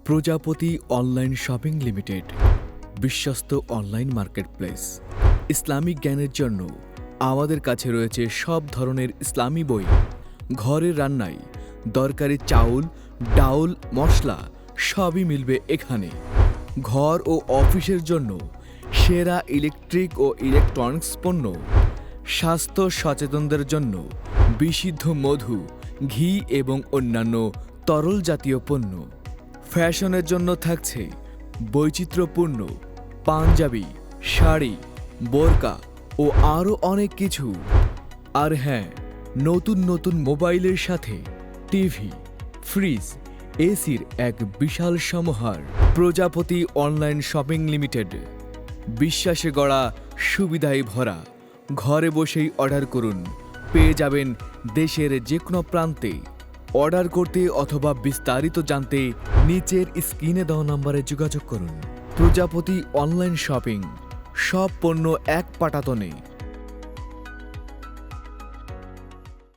প্রজাপতি online shopping limited বিশ্বস্ত online marketplace. Islamic জ্ঞানের জন্য আমাদের কাছে রয়েছে সব ধরনের ইসলামী বই। ঘরের রান্নায় দরকারি চাউল, ডাউল, মশলা সবই মিলবে এখানে। ঘর ও অফিসের জন্য সেরা ইলেকট্রিক ও ইলেকট্রনিক্স পণ্য। স্বাস্থ্য সচেতনদের জন্য বিশুদ্ধ মধু, ঘি এবং অন্যান্য তরল জাতীয় পণ্য। ফ্যাশনের জন্য থাকছে বৈচিত্র্যপূর্ণ পাঞ্জাবি, শাড়ি, বোরকা ও আরও অনেক কিছু। আর হ্যাঁ, নতুন নতুন মোবাইলের সাথে টিভি, ফ্রিজ, এসির এক বিশাল সমাহার। প্রজাপতি অনলাইন শপিং লিমিটেড, বিশ্বাসে গড়া, সুবিধায় ভরা। ঘরে বসেই অর্ডার করুন, পেয়ে যাবেন দেশের যে কোনো প্রান্তে। অর্ডার করতে অথবা বিস্তারিত জানতে নিচের স্ক্রিনে দেওয়া নম্বরে যোগাযোগ করুন। প্রজাপতি অনলাইন শপিং, সব পণ্য এক পাটাতনে।